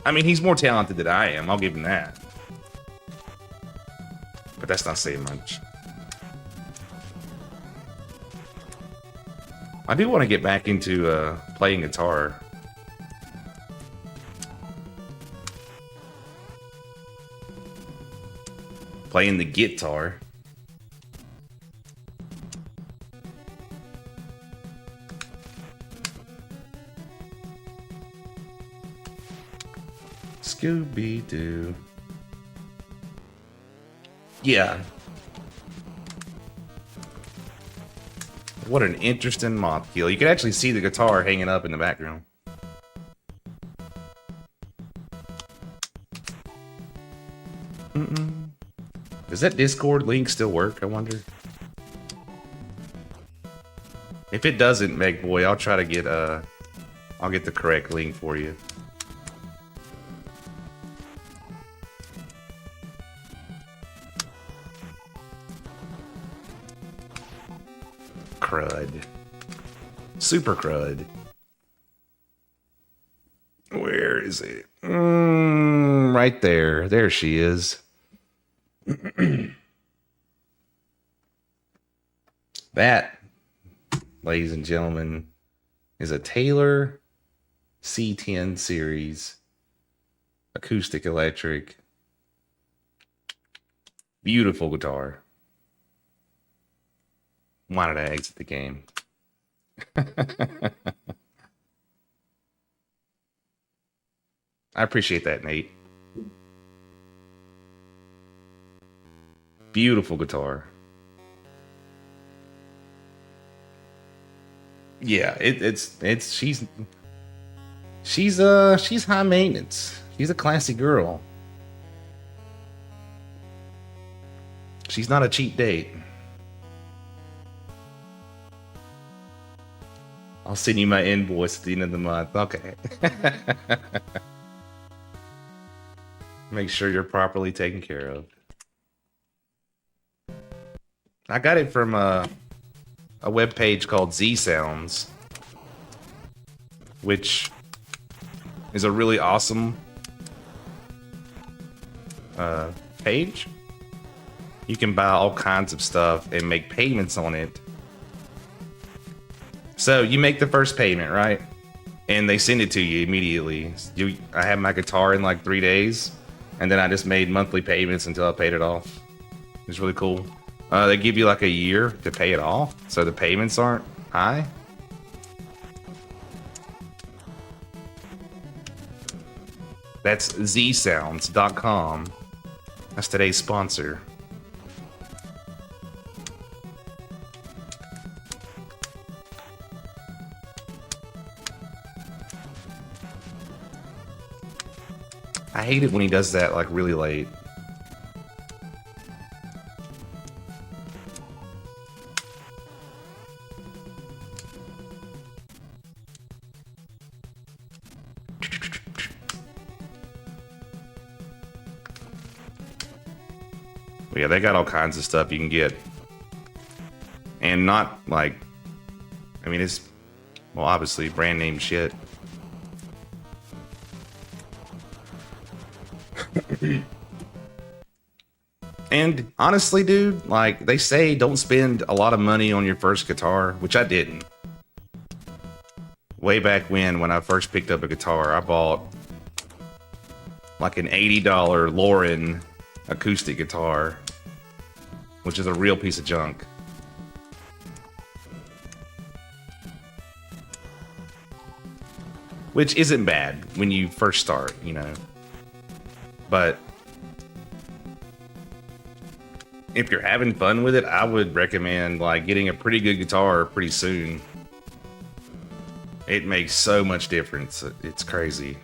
I mean, he's more talented than I am. I'll give him that. But that's not saying much. I do want to get back into playing guitar. Playing the guitar. Scooby-Doo. Yeah. What an interesting moth kill. You can actually see the guitar hanging up in the background. Does that Discord link still work, I wonder? If it doesn't, Meg Boy, I'll try to get I'll get the correct link for you. Crud. Super crud. Where is it? Right there. There she is. That, ladies and gentlemen, is a Taylor C10 series acoustic electric. Beautiful guitar. Why did I exit the game? I appreciate that, Nate. Beautiful guitar. Yeah, she's high maintenance. She's a classy girl. She's not a cheap date. I'll send you my invoice at the end of the month. Okay. Make sure you're properly taken care of. I got it from a web page called Z Sounds, which is a really awesome page. You can buy all kinds of stuff and make payments on it. So you make the first payment, right? And they send it to you immediately. I had my guitar in like 3 days, and then I just made monthly payments until I paid it off. It's really cool. They give you like a year to pay it off, so the payments aren't high. That's zsounds.com. That's today's sponsor. I hate it when he does that like really late. Yeah, they got all kinds of stuff you can get. And not like, I mean, it's, well, obviously brand name shit. And honestly, dude, like they say, don't spend a lot of money on your first guitar, which I didn't. Way back when I first picked up a guitar, I bought like an $80 Lauren acoustic guitar, which is a real piece of junk. Which isn't bad when you first start, you know. But if you're having fun with it, I would recommend like getting a pretty good guitar pretty soon. It makes so much difference. It's crazy.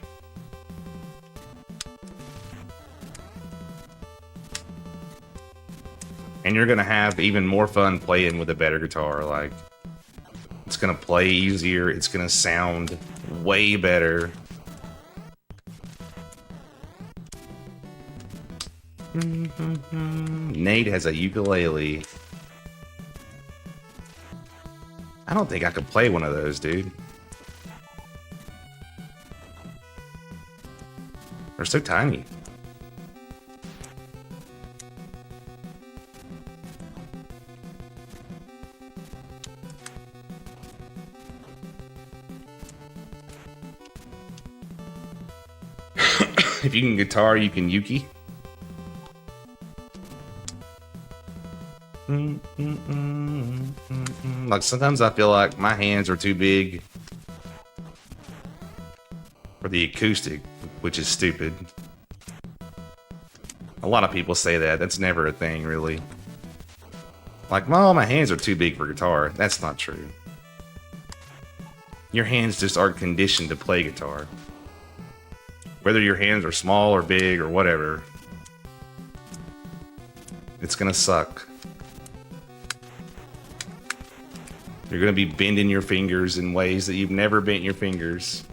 And you're gonna have even more fun playing with a better guitar. Like, it's gonna play easier. It's gonna sound way better. Nate has a ukulele. I don't think I could play one of those, dude. They're so tiny. If you can guitar, you can Yuki. Like sometimes I feel like my hands are too big for the acoustic, which is stupid. A lot of people say that. That's never a thing, really. Like, well, my hands are too big for guitar. That's not true. Your hands just aren't conditioned to play guitar. Whether your hands are small or big or whatever, it's gonna suck. You're gonna be bending your fingers in ways that you've never bent your fingers.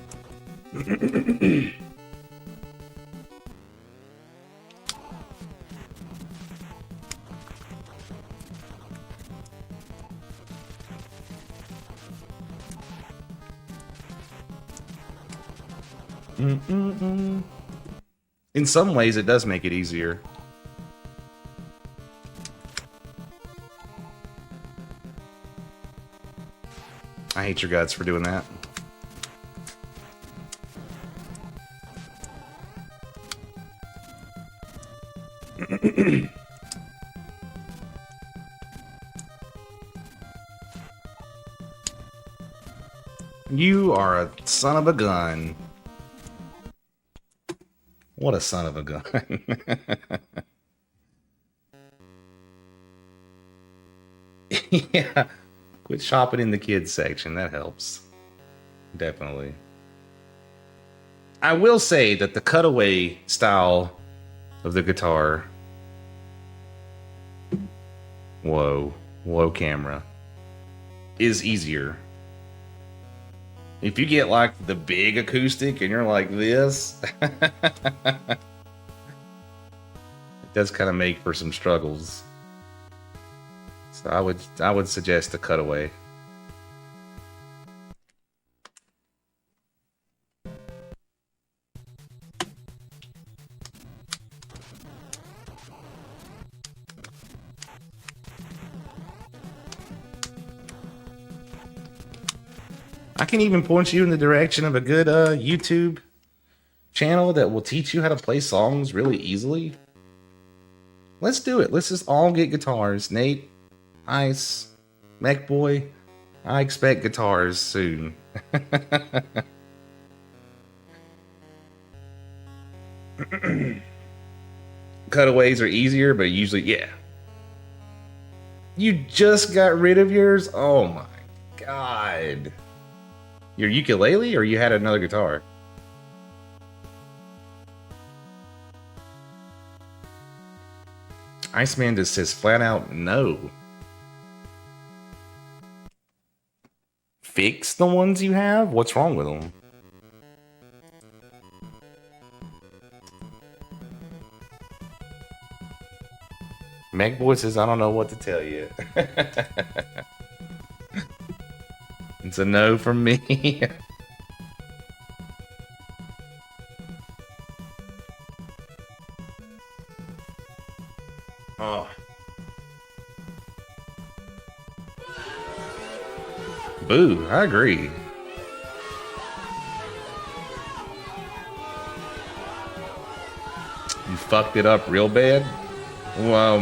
In some ways, it does make it easier. I hate your guts for doing that. You are a son of a gun. What a son of a gun. Yeah. Quit shopping in the kids section. That helps. Definitely. I will say that the cutaway style of the guitar. Whoa camera. Is easier. If you get like the big acoustic and you're like this, it does kind of make for some struggles. So I would suggest the cutaway. I can even point you in the direction of a good YouTube channel that will teach you how to play songs really easily. Let's do it. Let's just all get guitars. Nate, Ice, Mech Boy, I expect guitars soon. Cutaways are easier, but usually, yeah. You just got rid of yours? Oh my god. Your ukulele, or you had another guitar? Iceman just says flat out no. Fix the ones you have? What's wrong with them? Meg Boy says, I don't know what to tell you. It's a no from me. Oh. Boo, I agree. You fucked it up real bad? Well,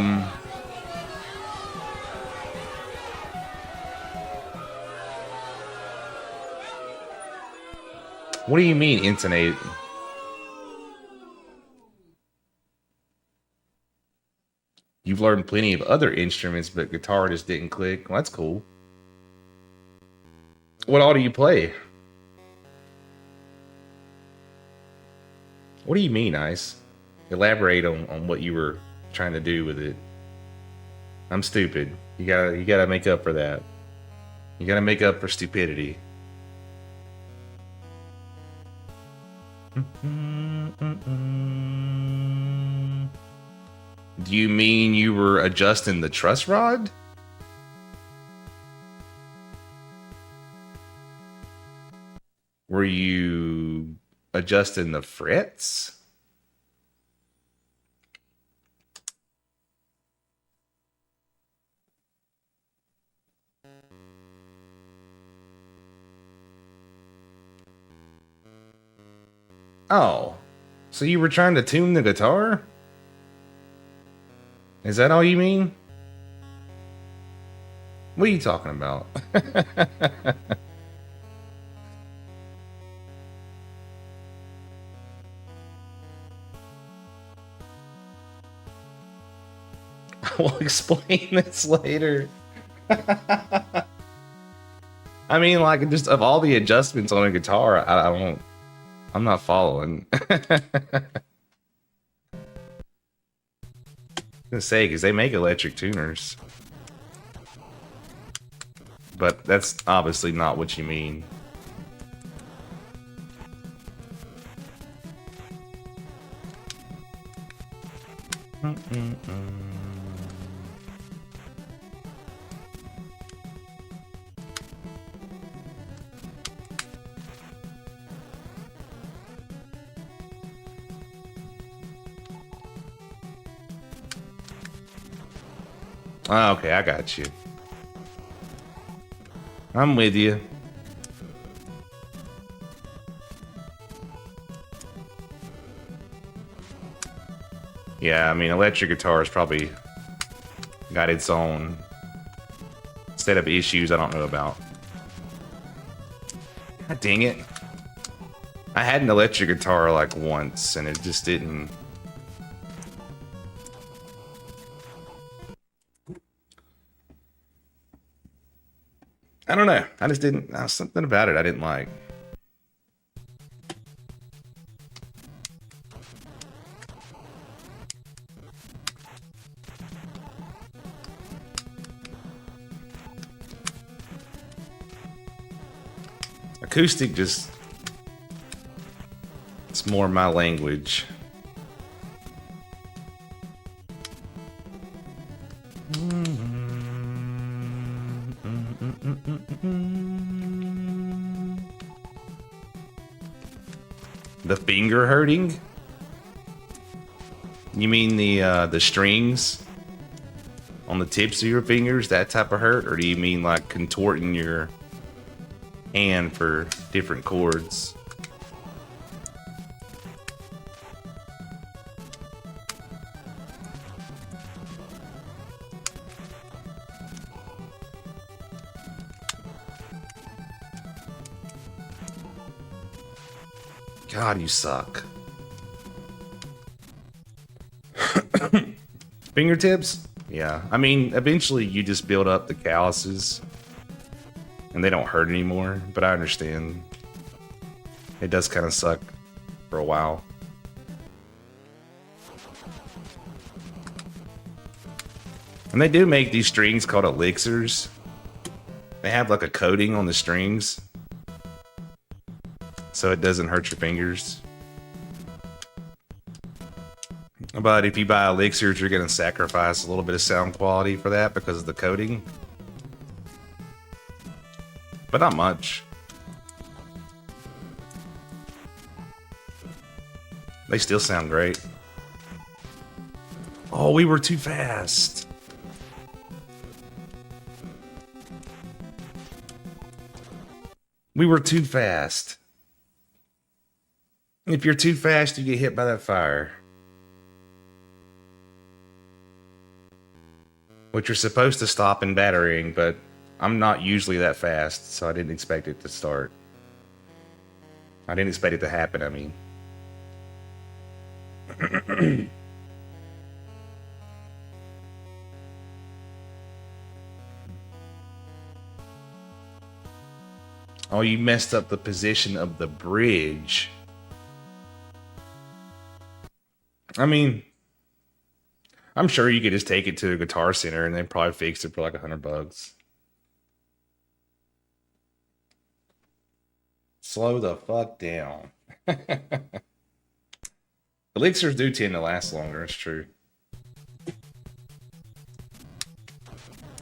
what do you mean intonate? You've learned plenty of other instruments, but guitar just didn't click. Well, that's cool. What all do you play? What do you mean, Ice? Elaborate on what you were trying to do with it. I'm stupid. You gotta make up for that. You gotta make up for stupidity. Do you mean you were adjusting the truss rod? Were you adjusting the frets? Oh, so you were trying to tune the guitar? Is that all you mean? What are you talking about? We'll explain this later. I mean, like, just of all the adjustments on a guitar, I don't. I'm not following. Gonna say, because they make electric tuners, but that's obviously not what you mean. Okay, I got you. I'm with you. Yeah, I mean, electric guitar's probably got its own set of issues I don't know about. God dang it. I had an electric guitar like once and it just didn't. I don't know. I just didn't. Something about it I didn't like. Acoustic just. It's more my language. The finger hurting? You mean the strings on the tips of your fingers, that type of hurt? Or do you mean like contorting your hand for different chords? God, you suck. Fingertips? Yeah. I mean, eventually you just build up the calluses and they don't hurt anymore, but I understand. It does kind of suck for a while. And they do make these strings called elixirs. They have like a coating on the strings, so it doesn't hurt your fingers. But if you buy elixirs, you're going to sacrifice a little bit of sound quality for that because of the coating. But not much. They still sound great. Oh, we were too fast. We were too fast. If you're too fast, you get hit by that fire. Which you're supposed to stop in battering, but I'm not usually that fast, so I didn't expect it to start. I didn't expect it to happen, I mean. Oh, you messed up the position of the bridge. I mean, I'm sure you could just take it to a Guitar Center and they probably fix it for like $100. Slow the fuck down. Elixirs do tend to last longer, it's true.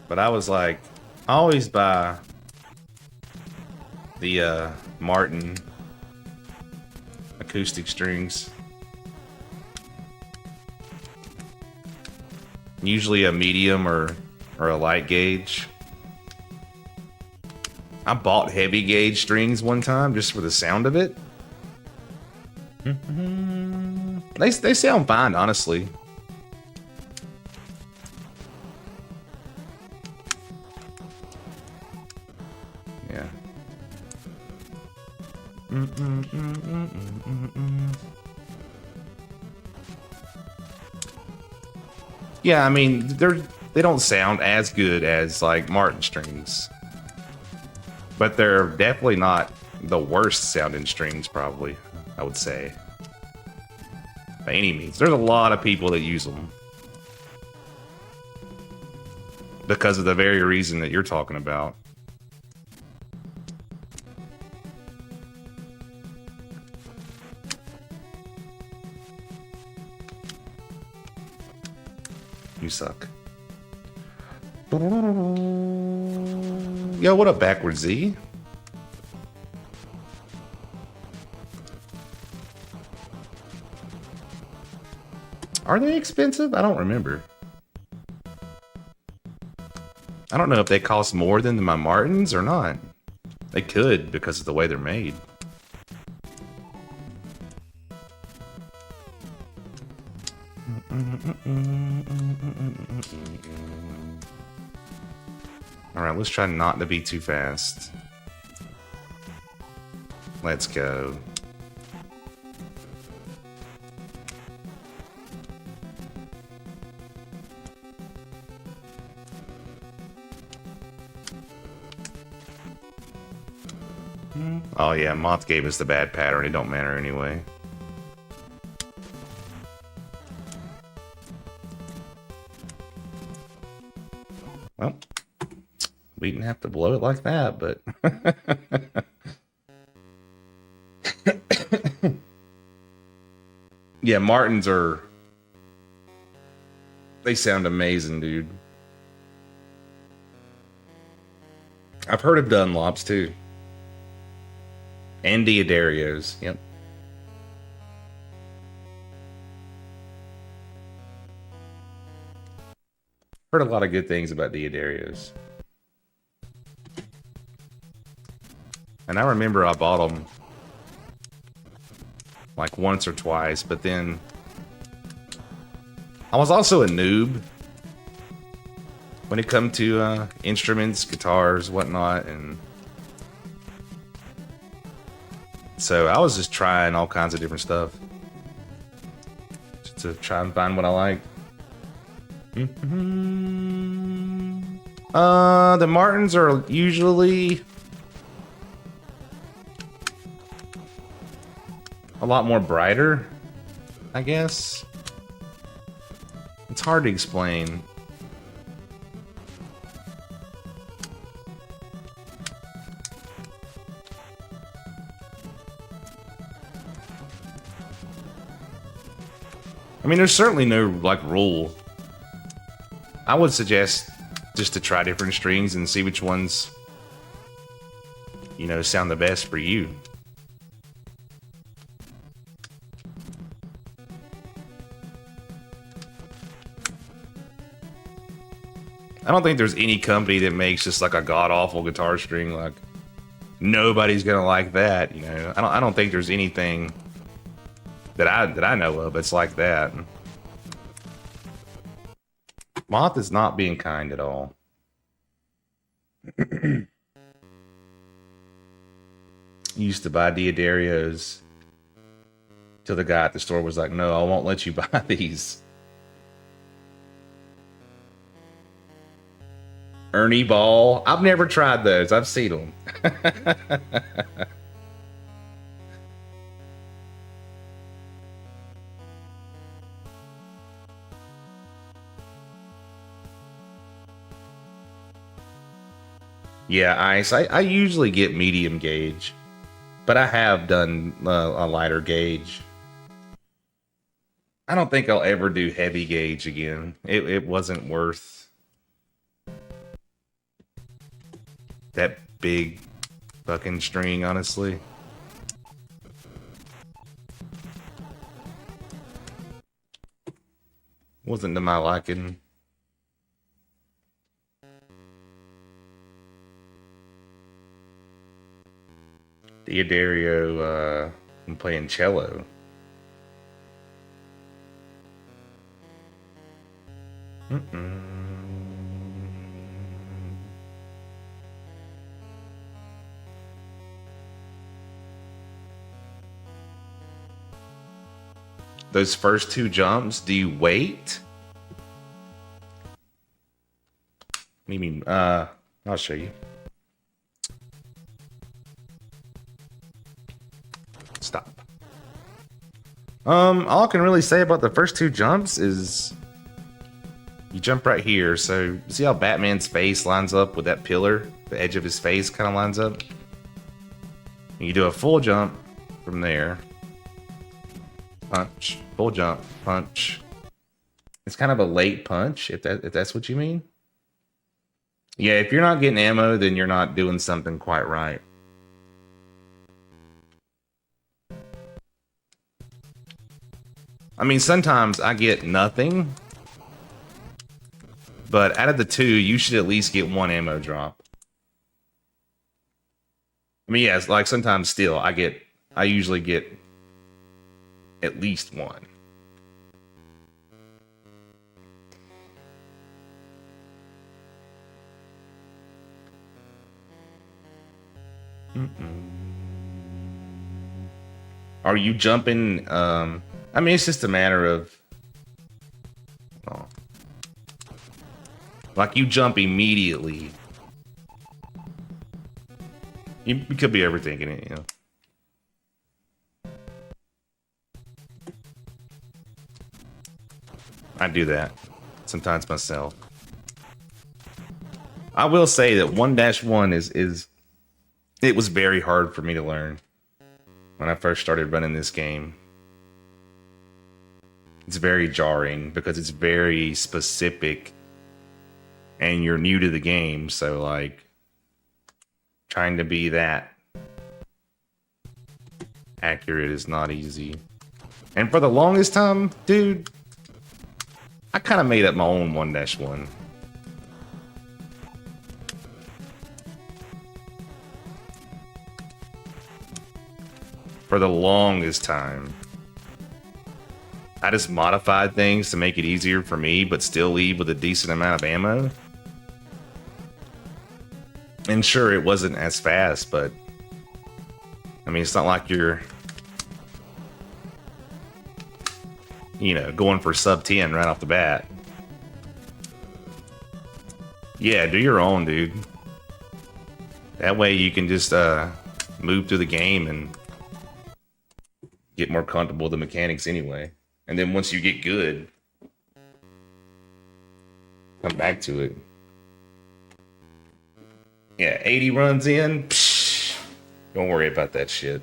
But I was like, I always buy the Martin acoustic strings. Usually a medium or a light gauge. I bought heavy gauge strings one time just for the sound of it. They sound fine, honestly. Yeah. Yeah, I mean, they don't sound as good as like Martin strings, but they're definitely not the worst sounding strings. Probably, I would say, by any means. There's a lot of people that use them because of the very reason that you're talking about. You suck. Yo, what up, Backward Z? Are they expensive? I don't remember. I don't know if they cost more than my Martins or not. They could because of the way they're made. Alright, let's try not to be too fast. Let's go. Oh yeah, Moth gave us the bad pattern. It don't matter anyway. Well, we didn't have to blow it like that, but... Yeah, Martins are... They sound amazing, dude. I've heard of Dunlops, too. And Diodarios, yep. Heard a lot of good things about Diodarios. And I remember I bought them like once or twice, but then I was also a noob when it come to instruments, guitars, whatnot, and so I was just trying all kinds of different stuff just to try and find what I like. The Martins are usually a lot more brighter, I guess. It's hard to explain. I mean, there's certainly no, like, rule. I would suggest just to try different strings and see which ones, you know, sound the best for you. I don't think there's any company that makes just like a god-awful guitar string. Like, nobody's gonna like that, you know. I don't think there's anything that I know of that's like that. Moth is not being kind at all. Used to buy Diodarios till the guy at the store was like, "No, I won't let you buy these." Ernie Ball. I've never tried those. I've seen them. Yeah, Ice. I usually get medium gauge, but I have done a lighter gauge. I don't think I'll ever do heavy gauge again. It wasn't worth That big fucking string, honestly. Wasn't to my liking. Diodario, I'm playing cello. Those first two jumps, do you wait? Maybe, I'll show you. Stop. All I can really say about the first two jumps is you jump right here. So see how Batman's face lines up with that pillar? The edge of his face kind of lines up. And you do a full jump from there. Punch, full jump, punch. It's kind of a late punch, if that's what you mean. Yeah, if you're not getting ammo, then you're not doing something quite right. I mean, sometimes I get nothing, but out of the two, you should at least get one ammo drop. I mean, yeah, it's like sometimes still, I usually get at least one. Are you jumping? I mean, it's just a matter of, like, you jump immediately. You could be overthinking it, you know. I do that sometimes myself. I will say that 1-1 is it was very hard for me to learn when I first started running this game. It's very jarring because it's very specific and you're new to the game, so like trying to be that accurate is not easy. And for the longest time, dude, I kind of made up my own 1-1. For the longest time, I just modified things to make it easier for me, but still leave with a decent amount of ammo. And sure, it wasn't as fast, but I mean, it's not like you're, you know, going for sub 10 right off the bat. Yeah, do your own, dude. That way you can just move through the game and get more comfortable with the mechanics anyway. And then once you get good, come back to it. Yeah, 80 runs in, psh, don't worry about that shit.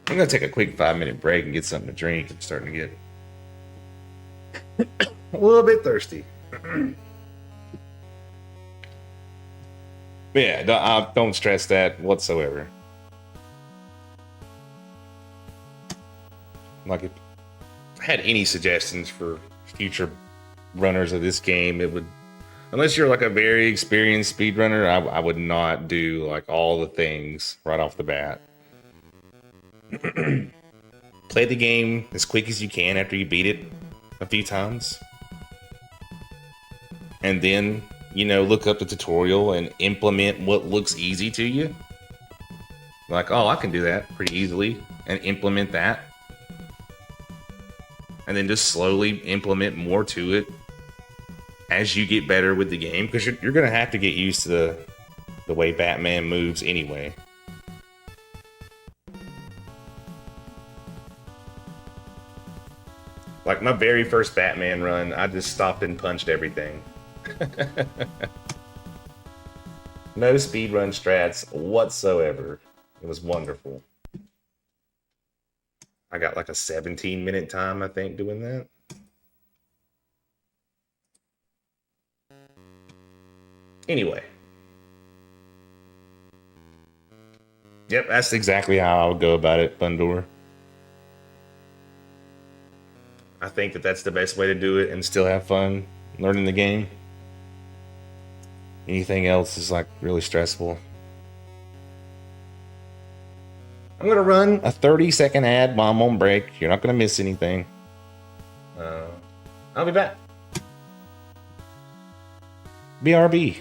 I'm gonna take a quick 5-minute break and get something to drink. I'm starting to get a little bit thirsty. But yeah, don't stress that whatsoever. Like, if I had any suggestions for future runners of this game, it would, unless you're like a very experienced speedrunner, I would not do like all the things right off the bat. Play the game as quick as you can after you beat it a few times. And then, you know, look up the tutorial and implement what looks easy to you. Like, oh, I can do that pretty easily, and implement that. And then just slowly implement more to it as you get better with the game, because you're going to have to get used to the way Batman moves anyway. Like my very first Batman run, I just stopped and punched everything. No speedrun strats whatsoever. It was wonderful. I got like a 17-minute time, I think, doing that. Anyway, Yep, that's exactly how I would go about it, Thundor. I think that that's the best way to do it and still have fun learning the game. Anything else is like really stressful. I'm gonna run a 30-second ad while I'm on break. You're not gonna miss anything. I'll be back. BRB.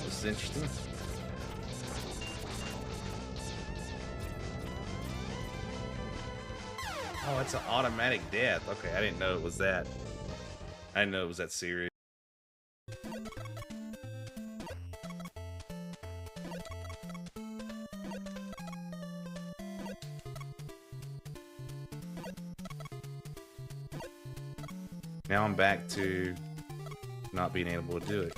This is interesting. Oh, it's an automatic death. Okay, I didn't know it was that. I didn't know it was that serious. Now I'm back to not being able to do it.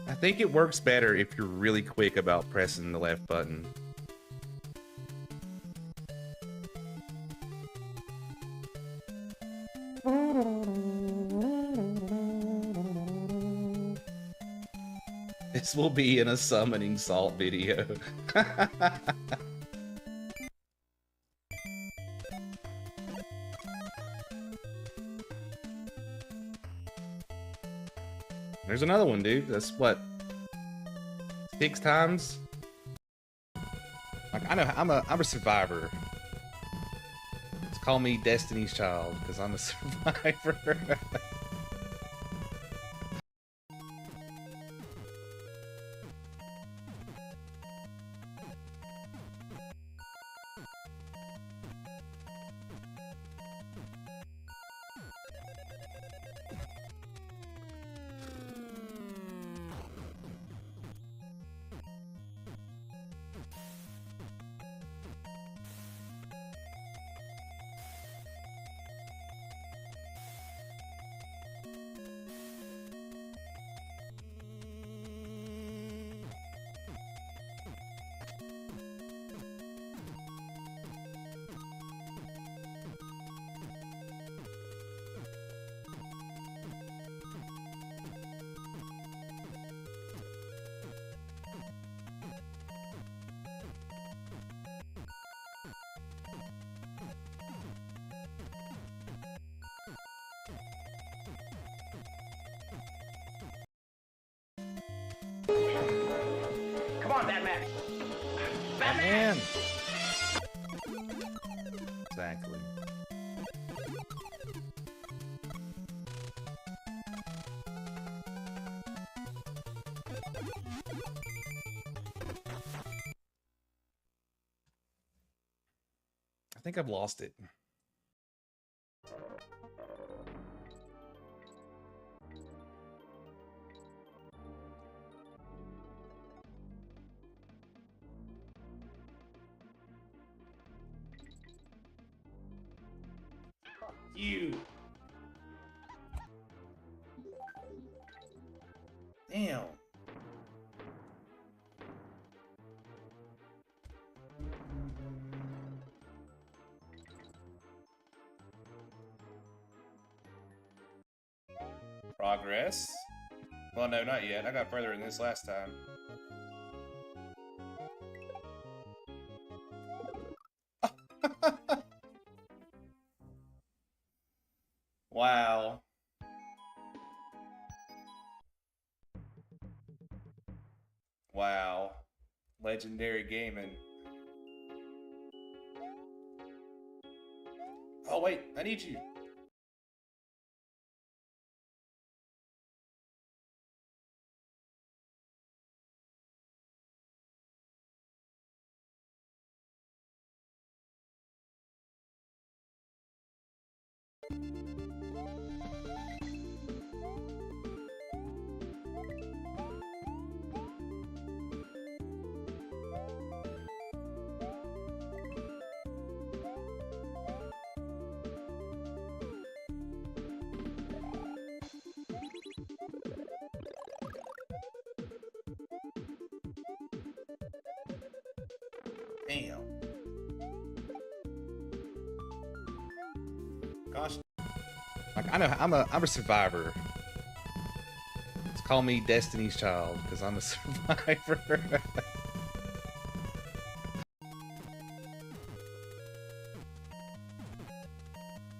I think it works better if you're really quick about pressing the left button. This will be in a summoning salt video. There's another one, dude. That's what, 6 times? Like, I know I'm a survivor. Just call me Destiny's Child because I'm a survivor. Come on, Batman! Batman! Exactly. I think I've lost it. You. Damn. Progress? Well, no, not yet. I got further than this last time. Wow. Wow. Legendary gaming. Oh, wait. I need you. Damn. Gosh. Like I know I'm a survivor. Just call me Destiny's Child because I'm a survivor.